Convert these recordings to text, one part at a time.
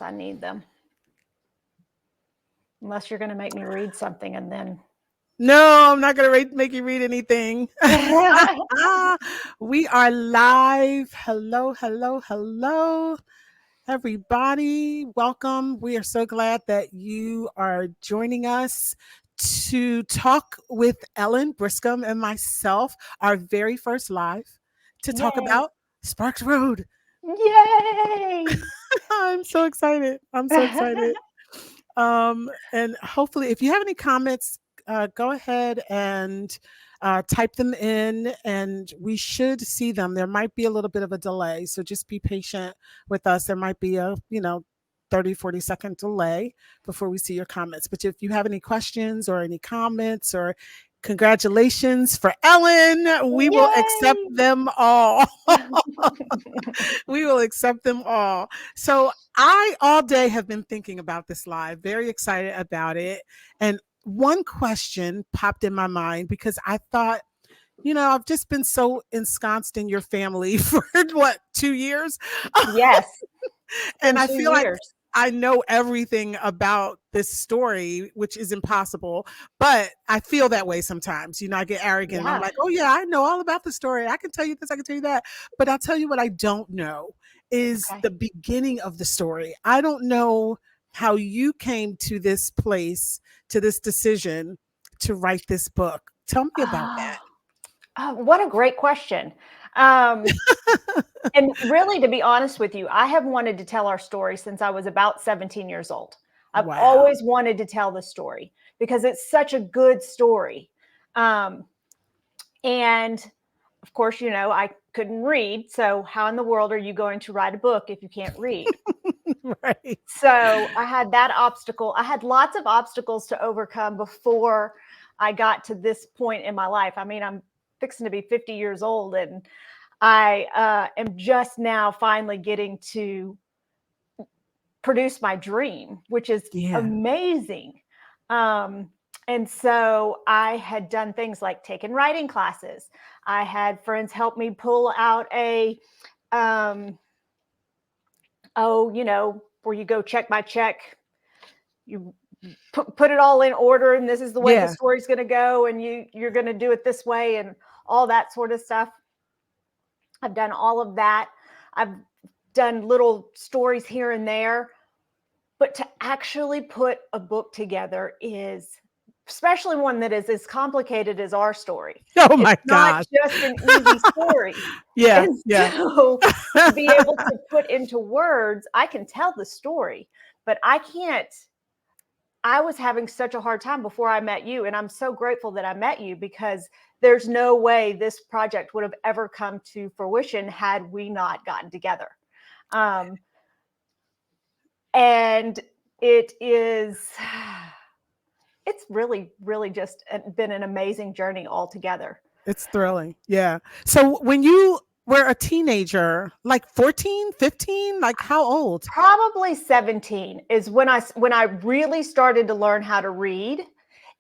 I need them. Unless you're going to make me read something and then. No, I'm not going to make you read anything. We are live. Hello, hello, hello, everybody. Welcome. We are so glad that you are joining us to talk with Ellen Briscombe and myself, our very first live, to talk Yay. about Sparks Road. Yay! I'm so excited. I'm so excited. And hopefully, if you have any comments, go ahead and type them in, and we should see them. There might be a little bit of a delay, so just be patient with us. There might be a 30-40 second delay before we see your comments. But if you have any questions or any comments or congratulations for Ellen, we will accept them all. We will accept them all. So I all day have been thinking about this live, very excited about it. And one question popped in my mind because I thought, I've just been so ensconced in your family for 2 years? Yes. And I feel like I know everything about this story, which is impossible, but I feel that way sometimes. I get arrogant. Yeah. And I'm like, oh yeah, I know all about the story. I can tell you this, I can tell you that. But I'll tell you what I don't know is the beginning of the story. I don't know how you came to this place, to this decision to write this book. Tell me about that. What a great question. And really, to be honest with you, I have wanted to tell our story since I was about 17 years old. I've always wanted to tell the story because it's such a good story. And of course, I couldn't read. So how in the world are you going to write a book if you can't read? Right. So I had that obstacle. I had lots of obstacles to overcome before I got to this point in my life. I mean, I'm fixing to be 50 years old, and I am just now finally getting to produce my dream, which is amazing. And so I had done things like taken writing classes. I had friends help me pull out a, where you go check by check, you put it all in order, and this is the way the story's going to go, and you're going to do it this way, and all that sort of stuff. I've done all of that. I've done little stories here and there, but to actually put a book together is, especially one that is as complicated as our story. Oh my gosh. Not just an easy story. So to be able to put into words, I can tell the story, but I can't. I was having such a hard time before I met you, and I'm so grateful that I met you because there's no way this project would have ever come to fruition had we not gotten together. And it's really, really just been an amazing journey altogether. It's thrilling. Yeah. So when you were a teenager, like 14, 15, like how old? Probably 17 is when I really started to learn how to read,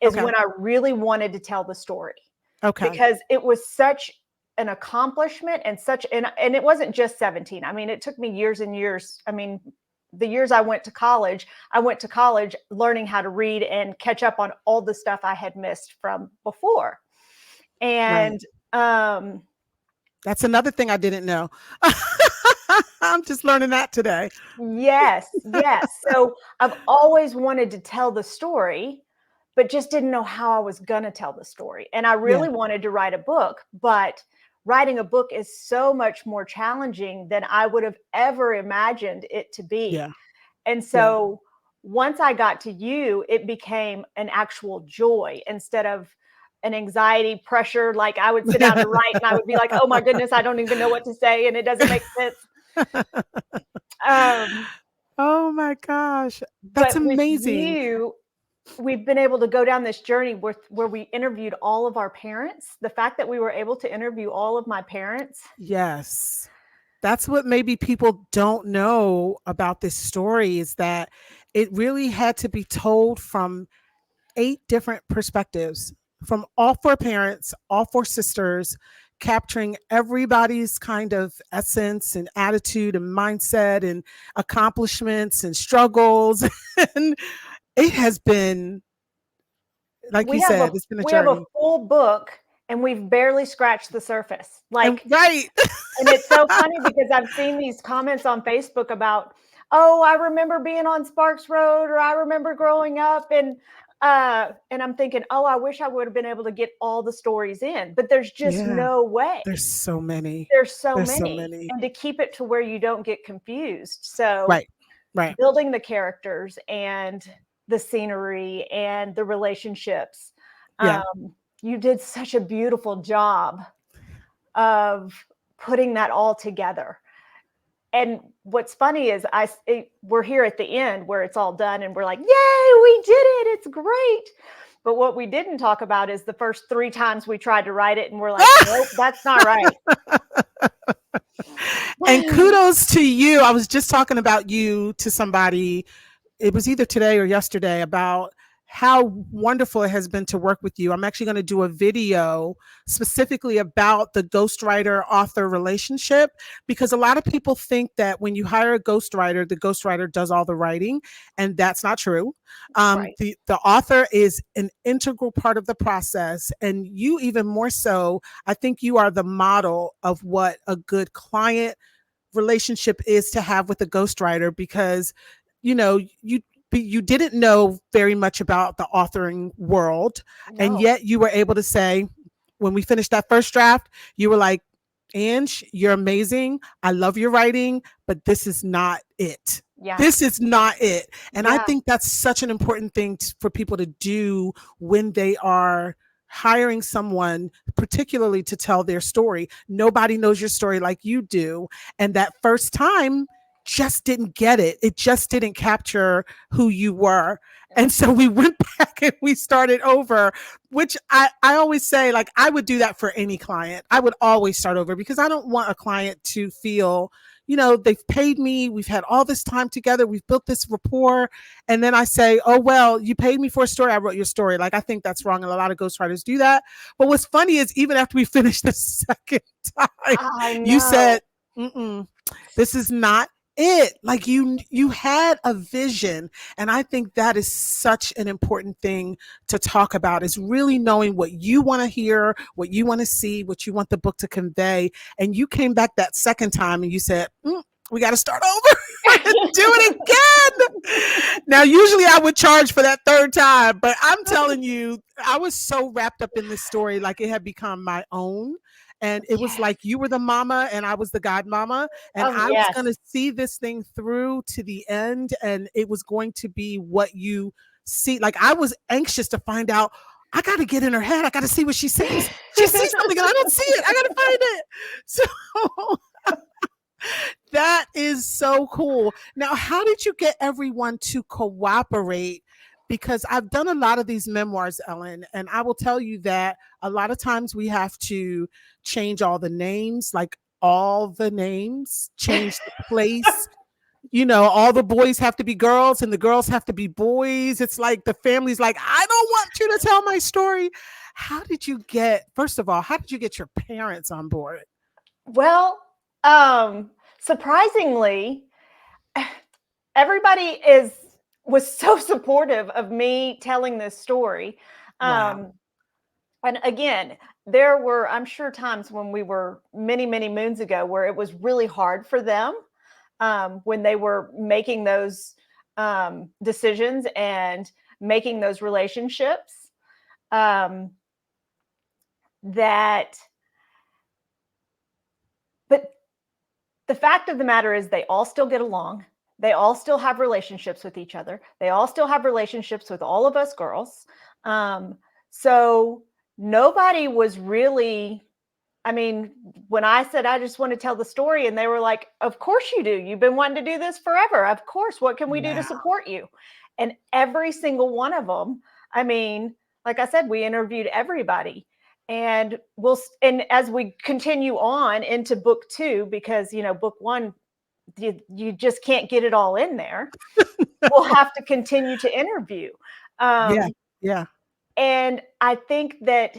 is when I really wanted to tell the story. Okay. Because it was such an accomplishment and it wasn't just 17. I mean, it took me years and years. I mean, the years I went to college learning how to read and catch up on all the stuff I had missed from before. And that's another thing I didn't know. I'm just learning that today. Yes. So I've always wanted to tell the story, but just didn't know how I was going to tell the story. And I really wanted to write a book, but writing a book is so much more challenging than I would have ever imagined it to be. Yeah. And so once I got to you, it became an actual joy instead of an anxiety pressure. Like I would sit down and write and I would be like, oh my goodness, I don't even know what to say. And it doesn't make sense. Oh my gosh. That's amazing. We've been able to go down this journey where we interviewed all of our parents. The fact that we were able to interview all of my parents. Yes. That's what maybe people don't know about this story is that it really had to be told from 8 different perspectives, from all 4 parents, all 4 sisters, capturing everybody's kind of essence and attitude and mindset and accomplishments and struggles. And it has been, like you said, it's been a we have a journey. full book and we've barely scratched the surface. And Like, right. and it's so funny because I've seen these comments on Facebook about, oh, I remember being on Sparks Road, or I remember growing up, and I'm thinking, oh, I wish I would have been able to get all the stories in, but there's just Yeah. no way. There's so many. There's so There's so many. many. And to keep it to where you don't get confused. So Right. Right. building the characters and the scenery and the relationships. Yeah. You did such a beautiful job of putting that all together. And what's funny is we're here at the end where it's all done and we're like, yay, we did it. It's great. But what we didn't talk about is the first 3 times we tried to write it and we're like, nope, that's not right. And kudos to you. I was just talking about you to somebody, it was either today or yesterday, about how wonderful it has been to work with you. I'm actually going to do a video specifically about the ghostwriter author relationship, because a lot of people think that when you hire a ghostwriter, the ghostwriter does all the writing, and that's not true. Right. The author is an integral part of the process, and you even more so. I think you are the model of what a good client relationship is to have with a ghostwriter, because you didn't know very much about the authoring world. No. And yet you were able to say, when we finished that first draft, you were like, Ange, you're amazing. I love your writing, but this is not it. Yeah. This is not it. And Yeah. I think that's such an important thing for people to do when they are hiring someone, particularly to tell their story. Nobody knows your story like you do. And that first time just didn't get it. It just didn't capture who you were. And so we went back and we started over, which I always say, like, I would do that for any client. I would always start over, because I don't want a client to feel, they've paid me, we've had all this time together, we've built this rapport, and then I say, oh, well, you paid me for a story, I wrote your story. Like, I think that's wrong, and a lot of ghostwriters do that. But what's funny is, even after we finished the second time, you said, this is not it. Like, you had a vision. And I think that is such an important thing to talk about, is really knowing what you want to hear, what you want to see, what you want the book to convey. And you came back that second time and you said, we got to start over and do it again. Now, usually I would charge for that third time, but I'm telling you, I was so wrapped up in this story, like it had become my own. And it was like you were the mama and I was the godmama. And I was going to see this thing through to the end. And it was going to be what you see. Like, I was anxious to find out. I got to get in her head. I got to see what she sees. She sees something and I don't see it. I got to find it. So that is so cool. Now, how did you get everyone to cooperate? Because I've done a lot of these memoirs, Ellen, and I will tell you that a lot of times we have to change all the names, like all the names, change the place. All the boys have to be girls and the girls have to be boys. It's like the family's like, I don't want you to tell my story. First of all, how did you get your parents on board? Well, surprisingly, everybody was so supportive of me telling this story. Wow. And again, there were, I'm sure, times when we were many, many moons ago where it was really hard for them when they were making those decisions and making those relationships. But the fact of the matter is, they all still get along. They all still have relationships with each other. They all still have relationships with all of us girls. So nobody was really, when I said, I just want to tell the story, and they were like, of course you do. You've been wanting to do this forever. Of course. What can we do to support you? And every single one of them, like I said, we interviewed everybody. And as we continue on into book 2, because, book 1, you just can't get it all in there. We'll have to continue to interview. Yeah. And I think that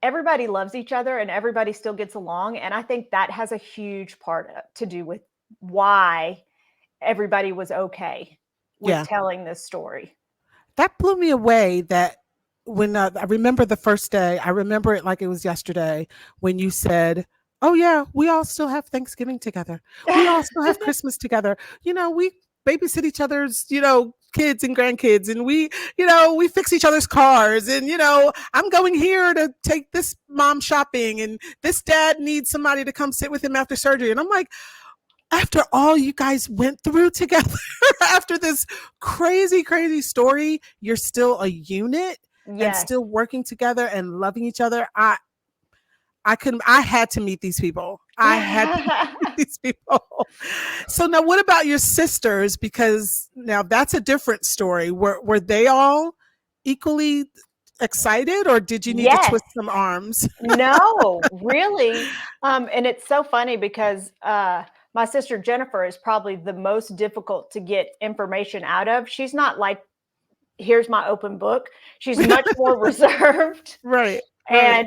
everybody loves each other and everybody still gets along. And I think that has a huge part to do with why everybody was okay with Yeah. telling this story. That blew me away that when I remember the first day, I remember it like it was yesterday when you said, "Oh yeah, we all still have Thanksgiving together. We all still have Christmas together. We babysit each other's, kids and grandkids, and we fix each other's cars, and I'm going here to take this mom shopping, and this dad needs somebody to come sit with him after surgery." And I'm like, after all you guys went through together, after this crazy, crazy story, you're still a unit and Yes. still working together and loving each other. I had to meet these people. I had to meet these people. So now what about your sisters? Because now that's a different story. Were they all equally excited, or did you need to Yes. twist some arms? No, really. And it's so funny because my sister Jennifer is probably the most difficult to get information out of. She's not like, here's my open book. She's much more reserved. Right, right.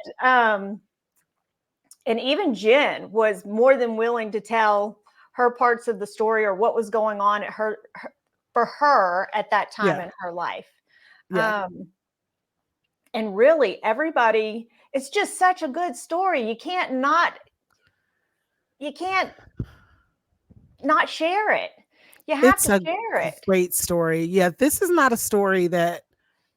And even Jen was more than willing to tell her parts of the story or what was going on at for her at that time Yeah, in her life. yeah. Um, and really everybody, it's just such a good story. You can't not share it. You have It's to a share it. great story. Yeah, this is not a story that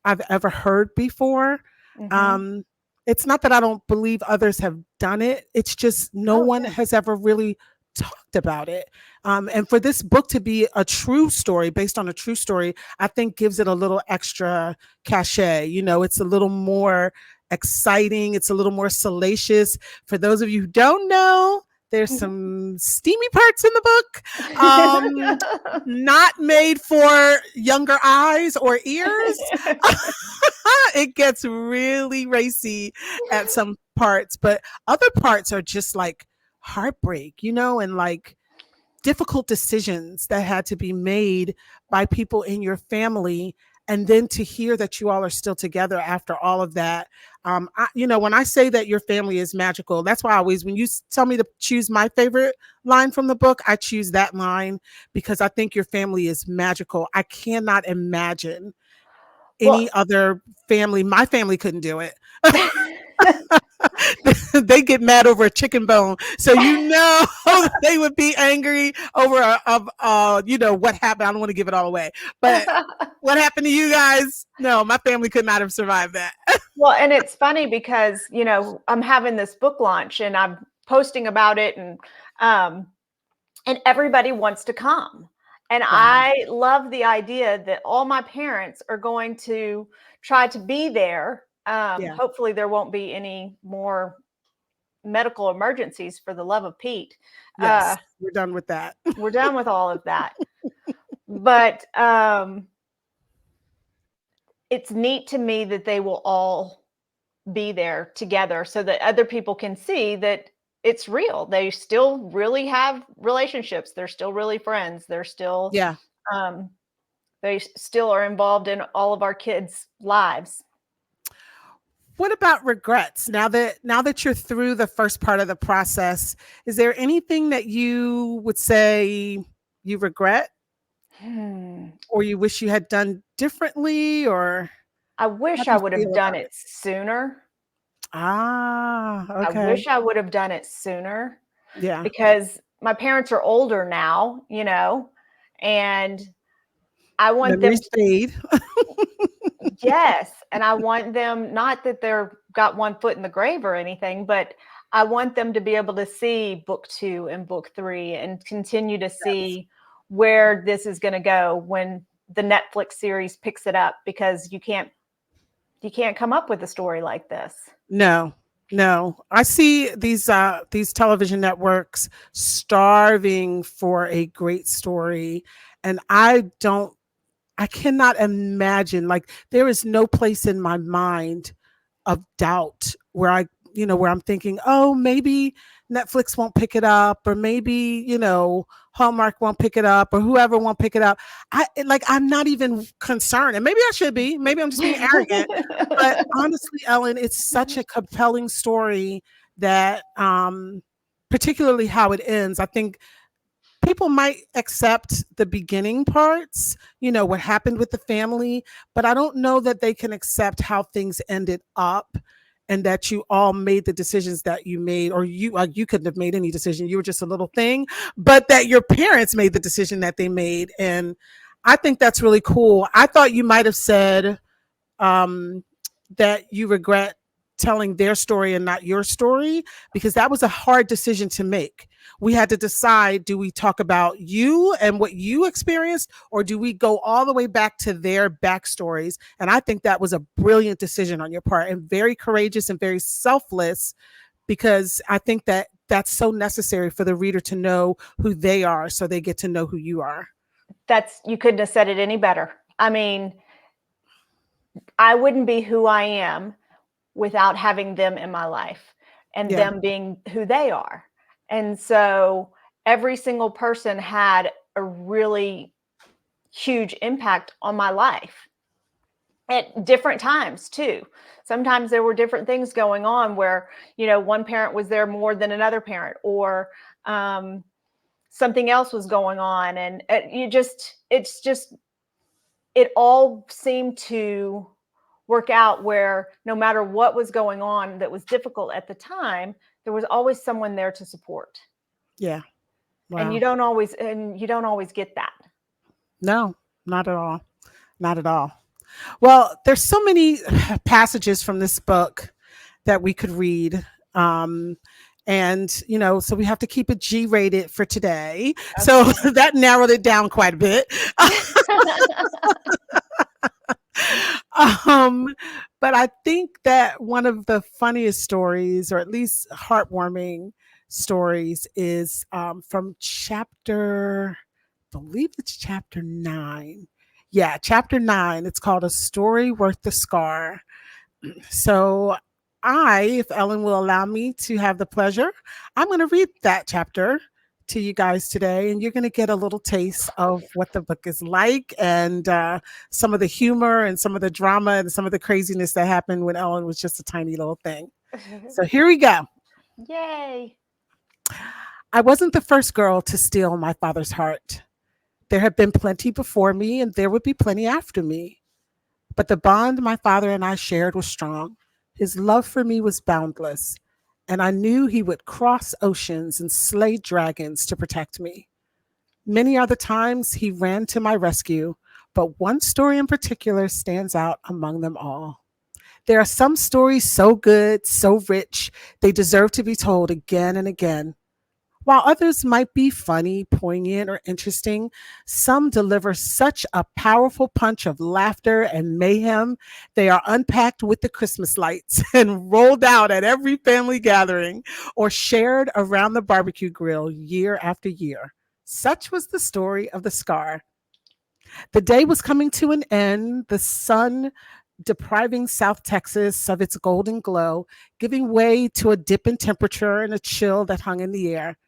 I've ever heard before. Mhm. Um, it's not that I don't believe others have done it. It's just no Oh, one yeah. has ever really talked about it. And for this book to be a true story, based on a true story, I think gives it a little extra cachet. It's a little more exciting. It's a little more salacious. For those of you who don't know, there's some steamy parts in the book. Not made for younger eyes or ears. It gets really racy at some parts, but other parts are just like heartbreak, and like difficult decisions that had to be made by people in your family. And then to hear that you all are still together after all of that. When I say that your family is magical, that's why I always, when you tell me to choose my favorite line from the book, I choose that line because I think your family is magical. I cannot imagine Well, any other family. My family couldn't do it. They get mad over a chicken bone, so they would be angry over what happened. I don't want to give it all away, but what happened to you guys? No, my family could not have survived that. well, and it's funny because, I'm having this book launch and I'm posting about it um and everybody wants to come. And Wow. I love the idea that all my parents are going to try to be there. Yeah. Hopefully there won't be any more medical emergencies, for the love of Pete. Uh, Yes, we're done with that. we're done with all of that. But it's neat to me that they will all be there together so that other people can see that it's real. They still really have relationships. They're still really friends. Yeah. Um, they still are involved in all of our kids' lives. What about regrets? Now that you're through the first part of the process, is there anything that you would say you regret Hmm. or you wish you had done differently, or I how wish do I you would have feel done about it it? sooner. Ah, I okay. wish I would have done it sooner Yeah. because my parents are older now, and I want them Memories fade. yes, and I want them, not that they're got one foot in the grave or anything, but I want them to be able to see book 2 and book 3 and continue to Yes. see where this is gonna go when the Netflix series picks it up, because you can't come up with a story like this. No, no. I see these television networks starving for a great story, and I cannot imagine, like, there is no place in my mind of doubt where where I'm thinking, oh, maybe Netflix won't pick it up, or maybe, Hallmark won't pick it up or whoever won't pick it up. I'm not even concerned. And maybe I should be. Maybe I'm just being arrogant. But honestly, Ellen, it's such a compelling story that particularly how it ends. I think people might accept the beginning parts, what happened with the family, but I don't know that they can accept how things ended up and that you all made the decisions that you made, or you couldn't have made any decision. You were just a little thing, but that your parents made the decision that they made. And I think that's really cool. I thought you might have said um, that you regret telling their story and not your story, because that was a hard decision to make. We had to decide, do we talk about you and what you experienced, or do we go all the way back to their backstories? And I think that was a brilliant decision on your part, and very courageous and very selfless, because I think that that's so necessary for the reader to know who they are so they get to know who you are. You couldn't have said it any better. I mean, I wouldn't be who I am without having them in my life and them being who they are. And so every single person had a really huge impact on my life at different times too. Sometimes there were different things going on where, one parent was there more than another parent, or something else was going on. And it all seemed to work out where no matter what was going on that was difficult at the time, there was always someone there to support. Yeah. Wow. And you don't always get that. No, not at all. Not at all. Well, there's so many passages from this book that we could read. And, so we have to keep it G-rated for today. Okay. So that narrowed it down quite a bit. But I think that one of the funniest stories, or at least heartwarming stories, is from chapter, I believe it's chapter 9. Yeah, chapter 9. It's called A Story Worth the Scar. So if Ellen will allow me to have the pleasure, I'm going to read that chapter to you guys today, and you're going to get a little taste of what the book is like, and some of the humor and some of the drama and some of the craziness that happened when Ellen was just a tiny little thing. So here we go. Yay. I wasn't the first girl to steal my father's heart. There had been plenty before me, and there would be plenty after me. But the bond my father and I shared was strong. His love for me was boundless, and I knew he would cross oceans and slay dragons to protect me. Many are the times he ran to my rescue, but one story in particular stands out among them all. There are some stories so good, so rich, they deserve to be told again and again. While others might be funny, poignant, or interesting, some deliver such a powerful punch of laughter and mayhem, they are unpacked with the Christmas lights and rolled out at every family gathering or shared around the barbecue grill year after year. Such was the story of the scar. The day was coming to an end, the sun depriving South Texas of its golden glow, giving way to a dip in temperature and a chill that hung in the air.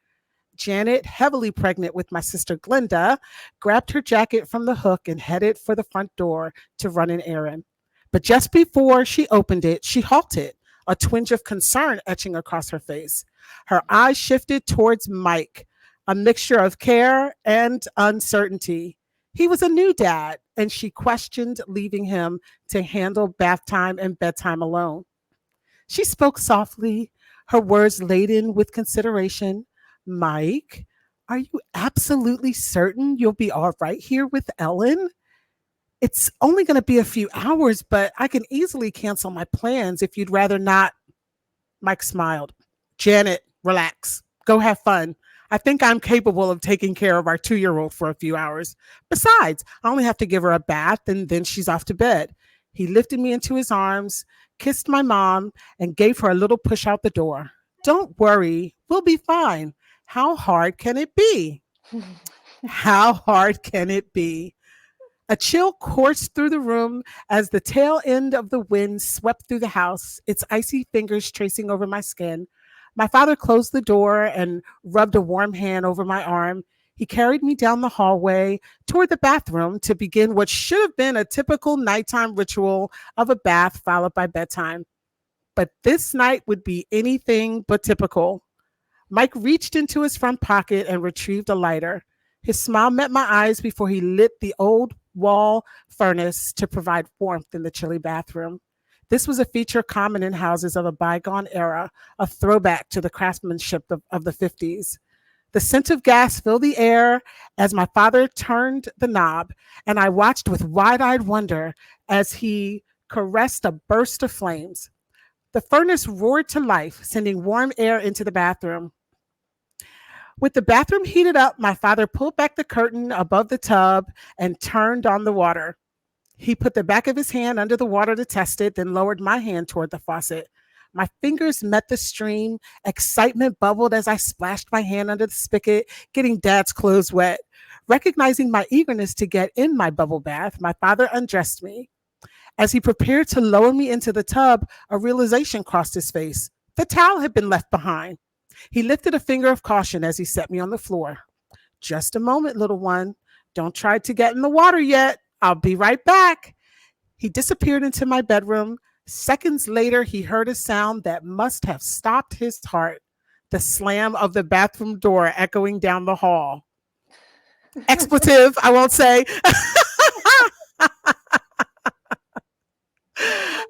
Janet, heavily pregnant with my sister Glenda, grabbed her jacket from the hook and headed for the front door to run an errand. But just before she opened it, she halted, a twinge of concern etching across her face. Her eyes shifted towards Mike, a mixture of care and uncertainty. He was a new dad, and she questioned leaving him to handle bath time and bedtime alone. She spoke softly, her words laden with consideration. Mike, are you absolutely certain you'll be all right here with Ellen? It's only going to be a few hours, but I can easily cancel my plans if you'd rather not. Mike smiled. Janet, relax. Go have fun. I think I'm capable of taking care of our 2-year-old for a few hours. Besides, I only have to give her a bath and then she's off to bed. He lifted me into his arms, kissed my mom, and gave her a little push out the door. Don't worry, we'll be fine. How hard can it be? How hard can it be? A chill coursed through the room as the tail end of the wind swept through the house, its icy fingers tracing over my skin. My father closed the door and rubbed a warm hand over my arm. He carried me down the hallway toward the bathroom to begin what should have been a typical nighttime ritual of a bath followed by bedtime. But this night would be anything but typical. Mike reached into his front pocket and retrieved a lighter. His smile met my eyes before he lit the old wall furnace to provide warmth in the chilly bathroom. This was a feature common in houses of a bygone era, a throwback to the craftsmanship of the 50s. The scent of gas filled the air as my father turned the knob, and I watched with wide eyed wonder as he caressed a burst of flames. The furnace roared to life, sending warm air into the bathroom. With the bathroom heated up, my father pulled back the curtain above the tub and turned on the water. He put the back of his hand under the water to test it, then lowered my hand toward the faucet. My fingers met the stream. Excitement bubbled as I splashed my hand under the spigot, getting Dad's clothes wet. Recognizing my eagerness to get in my bubble bath, my father undressed me. As he prepared to lower me into the tub, a realization crossed his face. The towel had been left behind. He lifted a finger of caution as he set me on the floor. Just a moment, little one. Don't try to get in the water yet. I'll be right back. He disappeared into my bedroom. Seconds later, he heard a sound that must have stopped his heart, the slam of the bathroom door echoing down the hall. Expletive, I won't say.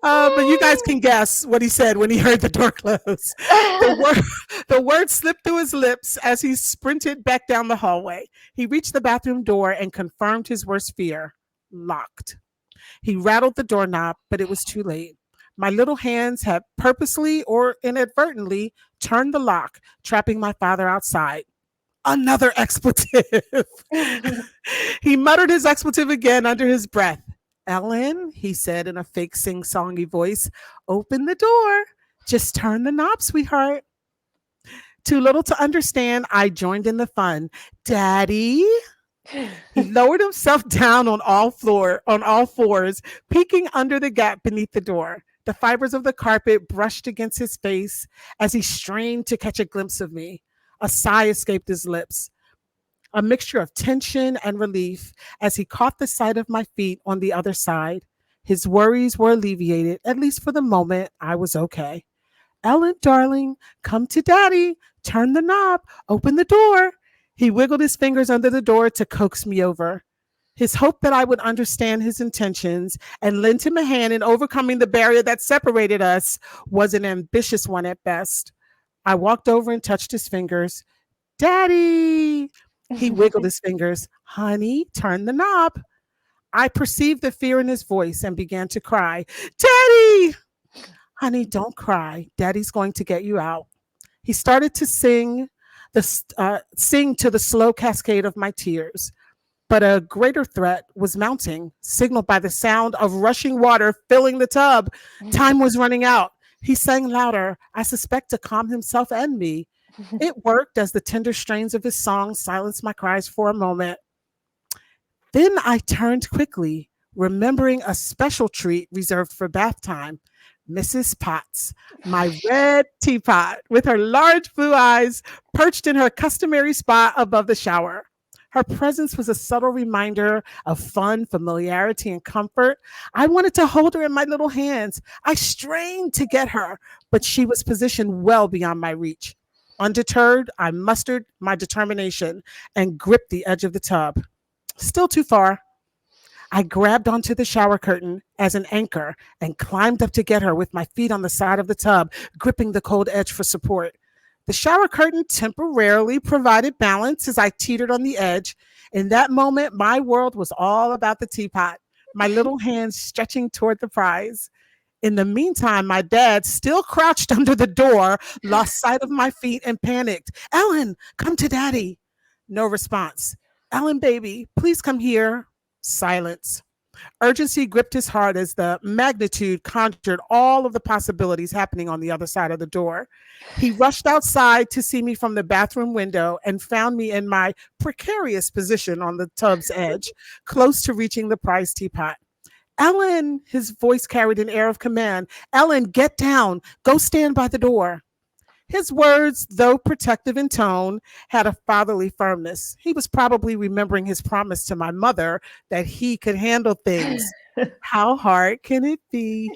But you guys can guess what he said when he heard the door close. The word slipped through his lips as he sprinted back down the hallway. He reached the bathroom door and confirmed his worst fear: locked. He rattled the doorknob, but it was too late. My little hands had purposely or inadvertently turned the lock, trapping my father outside. Another expletive. He muttered his expletive again under his breath. Ellen, he said in a fake sing-songy voice, open the door. Just turn the knob, sweetheart. Too little to understand, I joined in the fun. Daddy? He lowered himself down on all fours, peeking under the gap beneath the door. The fibers of the carpet brushed against his face as he strained to catch a glimpse of me. A sigh escaped his lips, a mixture of tension and relief as he caught the sight of my feet on the other side. His worries were alleviated, at least for the moment. I was okay. Ellen, darling, come to Daddy. Turn the knob. Open the door. He wiggled his fingers under the door to coax me over. His hope that I would understand his intentions and lend him a hand in overcoming the barrier that separated us was an ambitious one at best. I walked over and touched his fingers. Daddy! He wiggled his fingers. Honey, turn the knob. I perceived the fear in his voice and began to cry. Daddy! Honey, don't cry. Daddy's going to get you out. He started to sing to the slow cascade of my tears. But a greater threat was mounting, signaled by the sound of rushing water filling the tub. Time was running out. He sang louder, I suspect to calm himself and me. It worked as the tender strains of his song silenced my cries for a moment. Then I turned quickly, remembering a special treat reserved for bath time. Mrs. Potts, my red teapot, with her large blue eyes perched in her customary spot above the shower. Her presence was a subtle reminder of fun, familiarity, and comfort. I wanted to hold her in my little hands. I strained to get her, but she was positioned well beyond my reach. Undeterred, I mustered my determination and gripped the edge of the tub. Still too far. I grabbed onto the shower curtain as an anchor and climbed up to get her with my feet on the side of the tub, gripping the cold edge for support. The shower curtain temporarily provided balance as I teetered on the edge. In that moment, my world was all about the teapot, my little hands stretching toward the prize. In the meantime, my dad, still crouched under the door, lost sight of my feet and panicked. Ellen, come to Daddy. No response. Ellen, baby, please come here. Silence. Urgency gripped his heart as the magnitude conjured all of the possibilities happening on the other side of the door. He rushed outside to see me from the bathroom window and found me in my precarious position on the tub's edge, close to reaching the prize teapot. Ellen, his voice carried an air of command. Ellen, get down. Go stand by the door. His words, though protective in tone, had a fatherly firmness. He was probably remembering his promise to my mother that he could handle things. How hard can it be?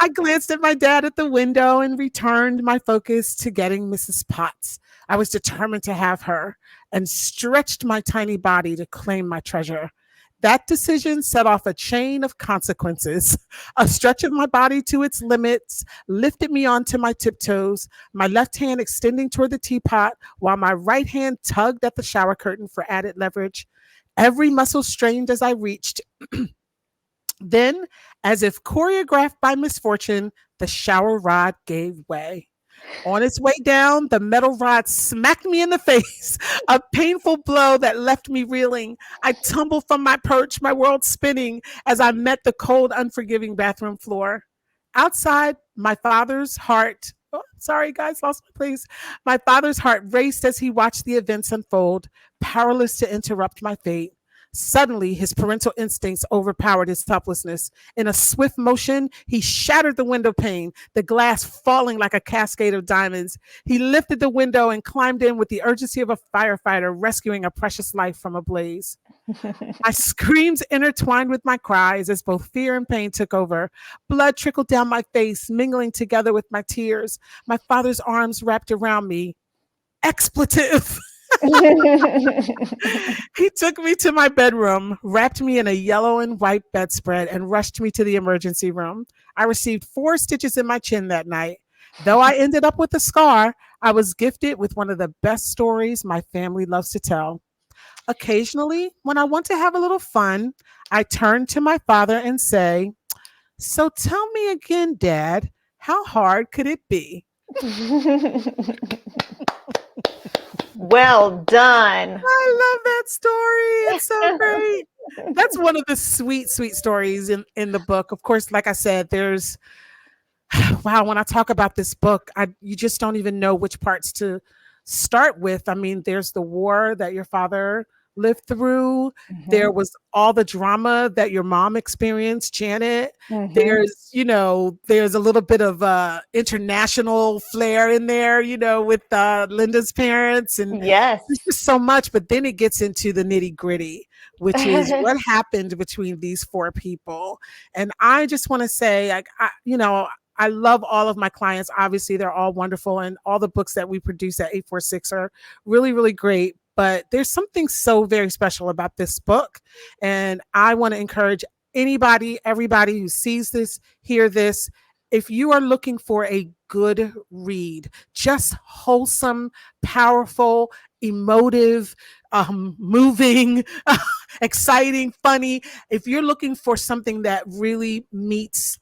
I glanced at my dad at the window and returned my focus to getting Mrs. Potts. I was determined to have her and stretched my tiny body to claim my treasure. That decision set off a chain of consequences. A stretch of my body to its limits lifted me onto my tiptoes, my left hand extending toward the teapot, while my right hand tugged at the shower curtain for added leverage. Every muscle strained as I reached. Then, as if choreographed by misfortune, the shower rod gave way. On its way down, the metal rod smacked me in the face, a painful blow that left me reeling. I tumbled from my perch, my world spinning, as I met the cold, unforgiving bathroom floor. Outside, my father's heart, oh, sorry guys, lost my place. My father's heart raced as he watched the events unfold, powerless to interrupt my fate. Suddenly, his parental instincts overpowered his helplessness. In a swift motion, he shattered the window pane, the glass falling like a cascade of diamonds. He lifted the window and climbed in with the urgency of a firefighter rescuing a precious life from a blaze. My screams intertwined with my cries as both fear and pain took over. Blood trickled down my face, mingling together with my tears. My father's arms wrapped around me. Expletive! He took me to my bedroom, wrapped me in a yellow and white bedspread, and rushed me to the emergency room. I received 4 stitches in my chin that night. Though I ended up with a scar, I was gifted with one of the best stories my family loves to tell. Occasionally, when I want to have a little fun, I turn to my father and say, "So tell me again, Dad, how hard could it be?" Well done. I love that story. It's so great. That's one of the sweet, sweet stories in the book. Of course, like I said, there's wow, when I talk about this book, you just don't even know which parts to start with. I mean, there's the war that your father lived through. There was all the drama that your mom experienced, Janet. There's, there's a little bit of international flair in there, with Linda's parents. And Yes. there's just so much. But then it gets into the nitty gritty, which is what happened between these 4 people. And I just want to say, I love all of my clients. Obviously, they're all wonderful. And all the books that we produce at 846 are really, really great. But there's something so very special about this book. And I want to encourage anybody, everybody who sees this, hear this, if you are looking for a good read, just wholesome, powerful, emotive, moving, exciting, funny, if you're looking for something that really meets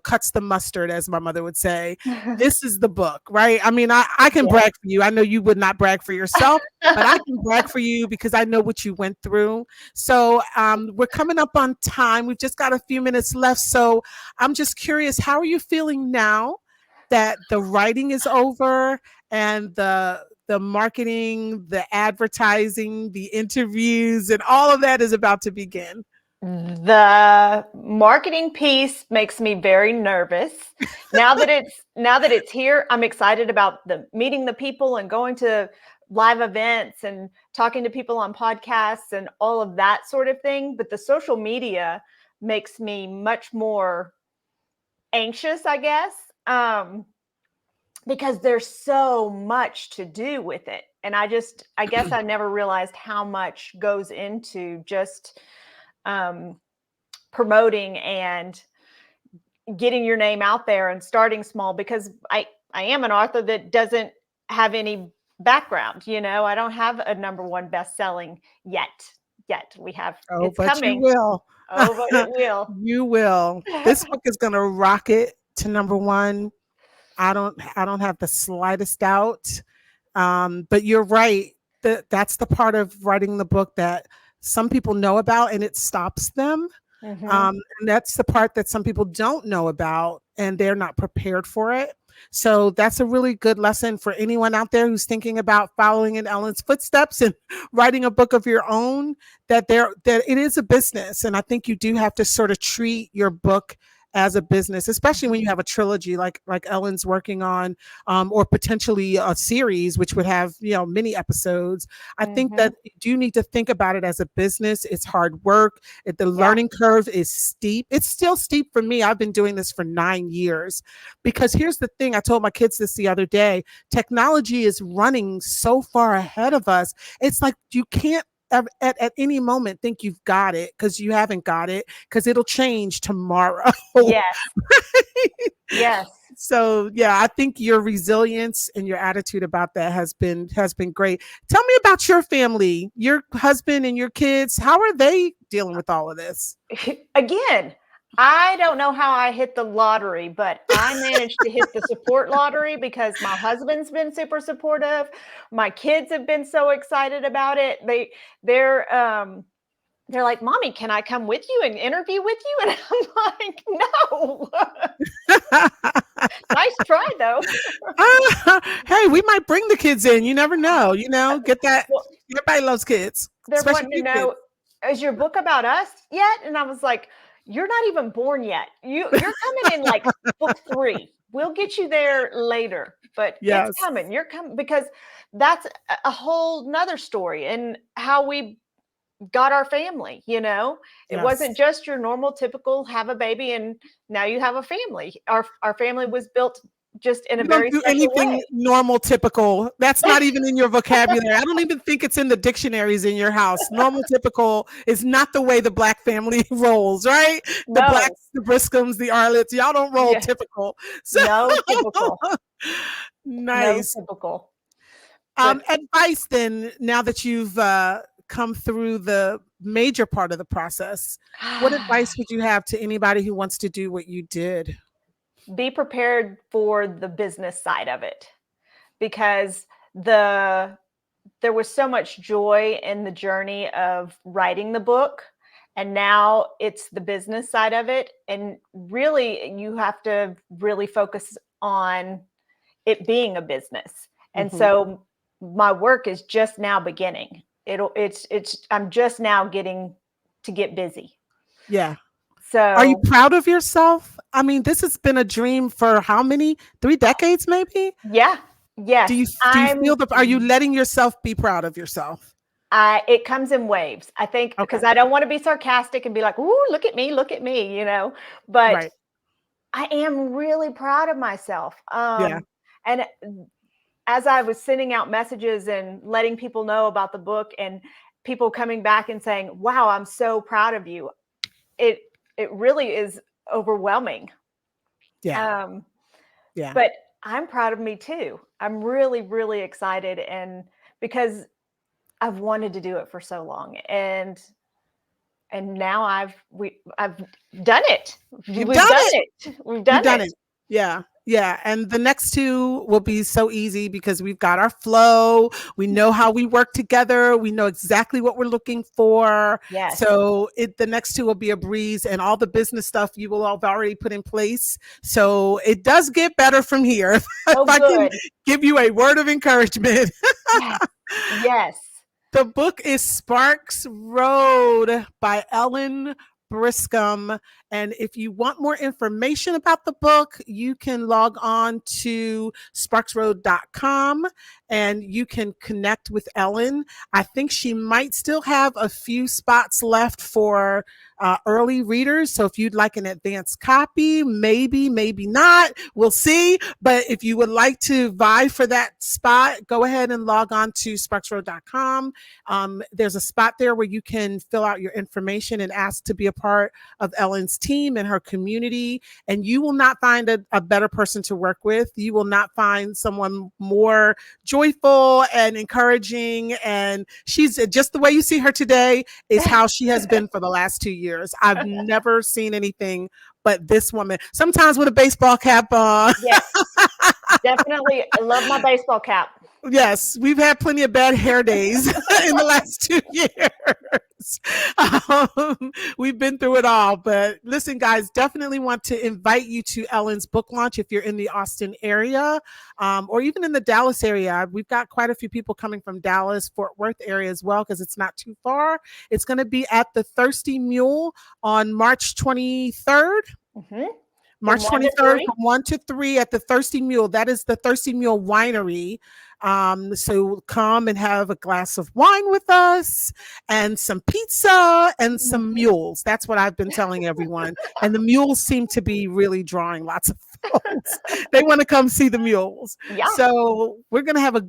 cuts the mustard, as my mother would say, this is the book, right? I mean, I can brag for you. I know you would not brag for yourself, but I can brag for you because I know what you went through. So we're coming up on time. We've just got a few minutes left. So I'm just curious, how are you feeling now that the writing is over and the marketing, the advertising, the interviews, and all of that is about to begin? The marketing piece makes me very nervous. Now that it's here, I'm excited about meeting the people and going to live events and talking to people on podcasts and all of that sort of thing. But the social media makes me much more anxious, I guess, because there's so much to do with it. And I guess I never realized how much goes into just promoting and getting your name out there and starting small, because I am an author that doesn't have any background. I don't have a #1 best-selling yet. We have, it's but coming. You will. Oh, but it will. You will. This book is going to rocket to #1. I don't have the slightest doubt. But you're right. That's the part of writing the book that some people know about and it stops them. And that's the part that some people don't know about and they're not prepared for it. So that's a really good lesson for anyone out there who's thinking about following in Ellen's footsteps and writing a book of your own, that it is a business. And I think you do have to sort of treat your book as a business, especially when you have a trilogy like Ellen's working on, or potentially a series which would have, many episodes. I think Hmm. that you do need to think about it as a business. It's hard work. The Yeah. learning curve is steep. It's still steep for me. I've been doing this for 9 years. Because here's the thing, I told my kids this the other day: technology is running so far ahead of us. It's like you can't at any moment think you've got it, because you haven't got it, because it'll change tomorrow. Yes. Yes. So yeah, I think your resilience and your attitude about that has been great. Tell me about your family, your husband and your kids. How are they dealing with all of this? Again, I don't know how I hit the lottery, but I managed to hit the support lottery because my husband's been super supportive. My kids have been so excited about it. They're like, "Mommy, can I come with you and interview with you?" And I'm like, "No." Nice try though. Hey, we might bring the kids in. You never know. Get that. Well, Everybody loves kids, they're especially wanting to new kids. know, "Is your book about us yet?" And I was like, "You're not even born yet. You're coming in like book 3. We'll get you there later, but it's Yes. coming. You're coming," because that's a whole nother story, and how we got our family, you know? It wasn't Yes. just your normal typical have a baby and now you have a family. Our family was built just in a You don't very do special anything way. normal, typical. That's not even in your vocabulary. I don't even think it's in the dictionaries in your house. Normal, typical is not the way the Black family rolls, right? The No. Blacks, the Briscombes, the Arlets, y'all don't roll Yeah. typical. So No typical. No nice. typical. But Advice then, now that you've come through the major part of the process, what advice would you have to anybody who wants to do what you did? be prepared for the business side of it, because the there was so much joy in the journey of writing the book, and now it's the business side of it, and really you have to really focus on it being a business. And Hmm. so my work is just now beginning. It's I'm just now getting to get busy. Yeah. Are you So proud of yourself? I mean, this has been a dream for how many? 3 decades, maybe? yeah, Do yes, you do you feel are you letting yourself be proud of yourself? it comes in waves. I think because Okay. I don't want to be sarcastic and be like, "Ooh, look at me," But Right. I am really proud of myself. Yeah. And as I was sending out messages and letting people know about the book, and people coming back and saying, "Wow, I'm so proud of you." It it really is overwhelming. Yeah. Um, Yeah. but I'm proud of me too. I'm really, really excited, and because I've wanted to do it for so long, and now I've done it. You've We've done done it. it. We've You've done done it. it. Yeah. Yeah. And the next two will be so easy because we've got our flow. We know how we work together. We know exactly what we're looking for. Yes. So the next two will be a breeze, and all the business stuff you will have already put in place. So it does get better from here. If Oh, I can good. give you a word of encouragement. Yes. Yes. The book is Sparks Road by Ellen Briscombe. And if you want more information about the book, you can log on to sparksroad.com and you can connect with Ellen. I think she might still have a few spots left for early readers. So if you'd like an advanced copy, maybe not, we'll see. But if you would like to vie for that spot, go ahead and log on to sparksroad.com. There's a spot there where you can fill out your information and ask to be a part of Ellen's team and her community. And you will not find a better person to work with. You will not find someone more joyful and encouraging. And she's just the way you see her today is how she has been for the last 2 years. I've never seen anything but this woman, sometimes with a baseball cap on. Yes. Definitely. I love my baseball cap. Yes, we've had plenty of bad hair days in the last 2 years. We've been through it all. But listen, guys, definitely want to invite you to Ellen's book launch if you're in the Austin area, or even in the Dallas area. We've got quite a few people coming from Dallas, Fort Worth area as well, because it's not too far. It's going to be at the Thirsty Mule on March 23rd. Mhm. From March 1 to 23rd 3? from 1 to 3 at the Thirsty Mule. That is the Thirsty Mule Winery. So come and have a glass of wine with us and some pizza and Mhm. some mules. That's what I've been telling everyone. And the mules seem to be really drawing lots of folks. They want to come see the mules. Yeah. So we're going to have a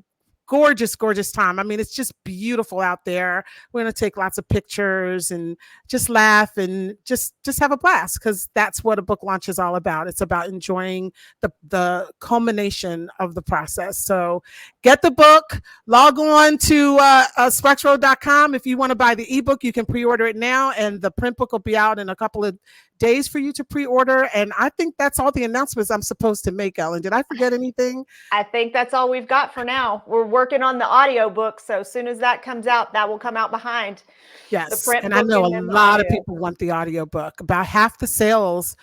gorgeous, gorgeous time. I mean, it's just beautiful out there. We're going to take lots of pictures and just laugh and just have a blast, because that's what a book launch is all about. It's about enjoying the culmination of the process. So get the book, log on to sparksroad.com. If you want to buy the ebook, you can pre-order it now, and the print book will be out in a couple of days for you to pre-order. And I think that's all the announcements I'm supposed to make, Ellen. Did I forget anything? I think that's all we've got for now. We're working on the audio book, so as soon as that comes out, that will come out behind the Yes. print And I book know a and then the lot of audio. people want the audiobook. About half the sales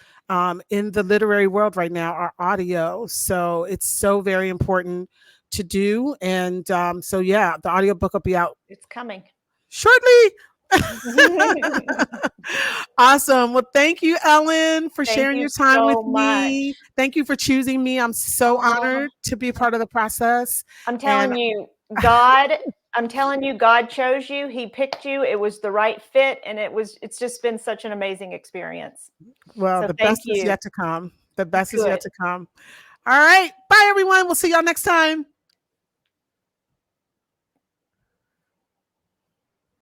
in the literary world right now are audio. So it's so very important to do. And so, yeah, the audiobook will be out It's coming. shortly. Awesome. Well, thank you, Ellen, for Thank sharing you your time with so much. me. Thank you for choosing me. I'm so honored to be a part of the process. I'm And telling you, God, I'm telling you, God chose you. He picked you. It was the right fit, and it's just been such an amazing experience. well, So the thank best is you. yet to come. The best is yet Good. to come. All right. Bye, everyone. We'll see y'all next time.